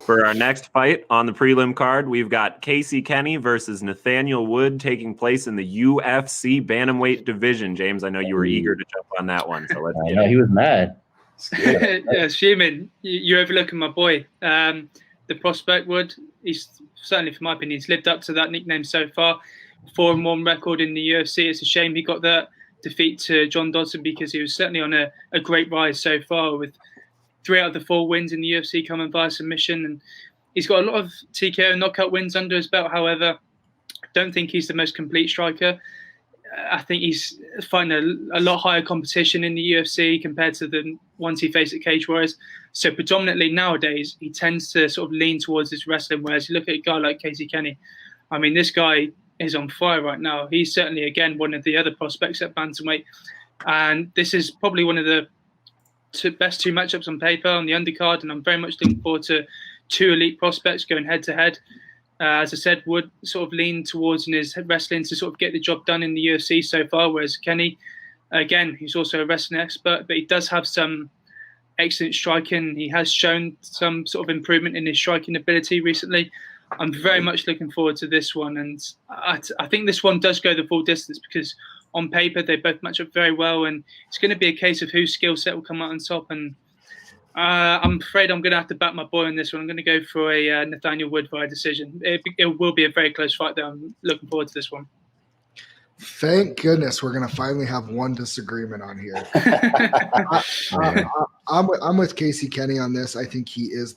For our next fight on the prelim card, we've got Kenney versus Nathaniel Wood taking place in the UFC bantamweight division. James, I know you were eager to jump on that one, so let's get it. He was mad. Assuming you're overlooking my boy, the prospect Wood. He's certainly, for my opinion, he's lived up to that nickname so far. 4-1 record in the UFC. It's a shame he got that defeat to John Dodson because he was certainly on a great rise so far with 3 out of the 4 wins in the UFC coming via submission. And he's got a lot of TKO knockout wins under his belt. However, I don't think he's the most complete striker. I think he's finding a lot higher competition in the UFC compared to the ones he faced at Cage Warriors. So predominantly nowadays, he tends to sort of lean towards his wrestling, whereas you look at a guy like Kenney, I mean, this guy is on fire right now. He's certainly, again, one of the other prospects at bantamweight. And this is probably one of the best 2 matchups on paper on the undercard, and I'm very much looking forward to 2 elite prospects going head-to-head. As I said, Wood sort of leaned towards in his wrestling to sort of get the job done in the UFC so far, whereas Kenney, again, he's also a wrestling expert, but he does have some excellent striking. He has shown some sort of improvement in his striking ability recently. I'm very much looking forward to this one, and I think this one does go the full distance because on paper they both match up very well, and it's going to be a case of whose skill set will come out on top. And I'm afraid I'm going to have to back my boy on this one. I'm going to go for a Nathaniel Wood via decision. It will be a very close fight, though. I'm looking forward to this one. Thank goodness we're going to finally have one disagreement on here. I'm with Kenney on this. I think he is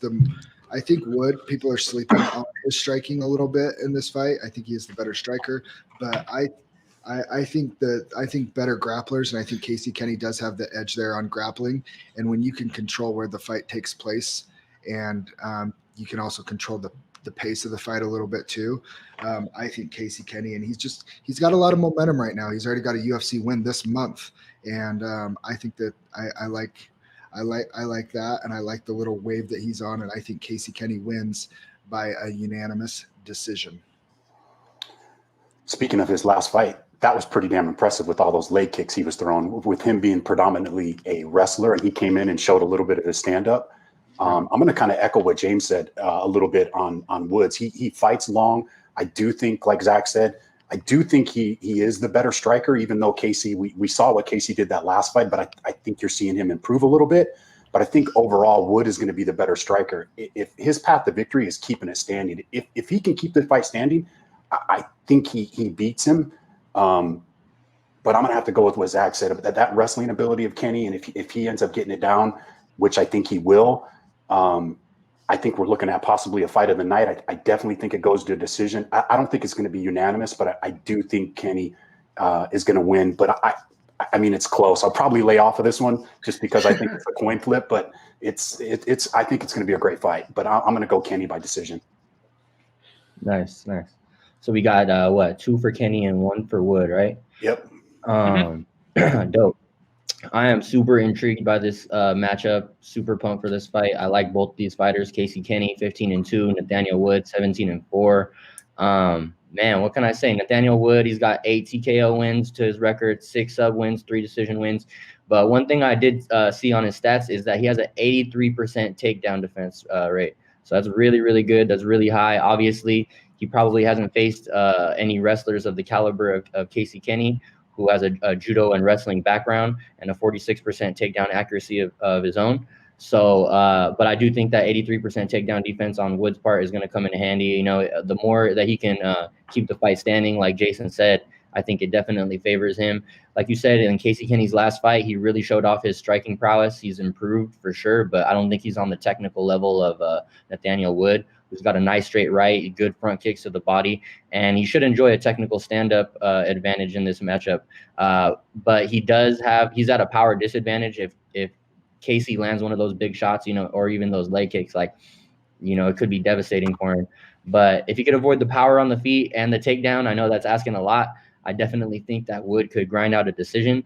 I think Wood, people are sleeping on his striking a little bit in this fight. I think he is the better striker, but I think better grapplers, and I think Kenney does have the edge there on grappling. And when you can control where the fight takes place, and you can also control the pace of the fight a little bit too. I think Kenney, and he's got a lot of momentum right now. He's already got a UFC win this month, and I think that I like that, and I like the little wave that he's on, and I think Kenney wins by a unanimous decision. Speaking of his last fight, that was pretty damn impressive with all those leg kicks he was throwing, with him being predominantly a wrestler, and he came in and showed a little bit of his stand-up. I'm going to kind of echo what James said a little bit on Woods. He fights long. I do think, like Zack said, I do think he is the better striker, even though we saw what Casey did that last fight, but I think you're seeing him improve a little bit. But I think overall Wood is going to be the better striker. If his path to victory is keeping it standing, if he can keep the fight standing, I think he beats him. But I'm going to have to go with what Zack said, that wrestling ability of Kenney, and if he ends up getting it down, which I think he will, I think we're looking at possibly a fight of the night. I definitely think it goes to a decision. I don't think it's going to be unanimous, but I do think Kenney is going to win. But I mean, it's close. I'll probably lay off of this one just because I think it's a coin flip. But I think it's going to be a great fight. But I'm going to go Kenney by decision. Nice. So we got 2 for Kenney and 1 for Wood, right? Yep. Dope. I am super intrigued by this matchup. Super pumped for this fight. I like both these fighters. Kenney, 15-2. Nathaniel Wood, 17-4. Man, what can I say? Nathaniel Wood, he's got 8 TKO wins to his record, 6 sub wins, 3 decision wins. But one thing I did see on his stats is that he has an 83% takedown defense rate. So that's really, really good. That's really high. Obviously, he probably hasn't faced any wrestlers of the caliber of Kenney, who has a judo and wrestling background and a 46% takedown accuracy of his own. So, but I do think that 83% takedown defense on Wood's part is going to come in handy. You know, the more that he can keep the fight standing, like Jason said, I think it definitely favors him. Like you said, in Kenney's last fight, he really showed off his striking prowess. He's improved for sure, but I don't think he's on the technical level of Nathaniel Wood, who's got a nice straight right, good front kicks to the body, and he should enjoy a technical stand-up advantage in this matchup. But he's at a power disadvantage if Casey lands one of those big shots, you know, or even those leg kicks, like, you know, it could be devastating for him. But if he could avoid the power on the feet and the takedown, I know that's asking a lot. I definitely think that Wood could grind out a decision,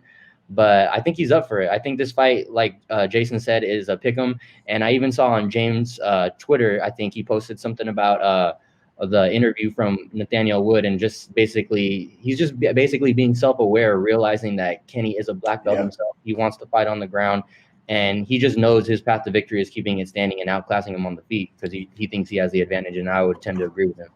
but I think he's up for it. I think this fight, like Jason said, is a pick'em. And I even saw on James' Twitter, I think he posted something about the interview from Nathaniel Wood, and he's just basically being self-aware, realizing that Kenney is a black belt himself. He wants to fight on the ground. And he just knows his path to victory is keeping it standing and outclassing him on the feet because he thinks he has the advantage, and I would tend to agree with him.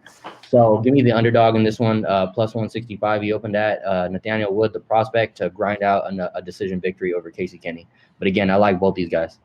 So give me the underdog in this one, plus 165. He opened at Nathaniel Wood, the prospect, to grind out a decision victory over Casey Kenney. But again, I like both these guys.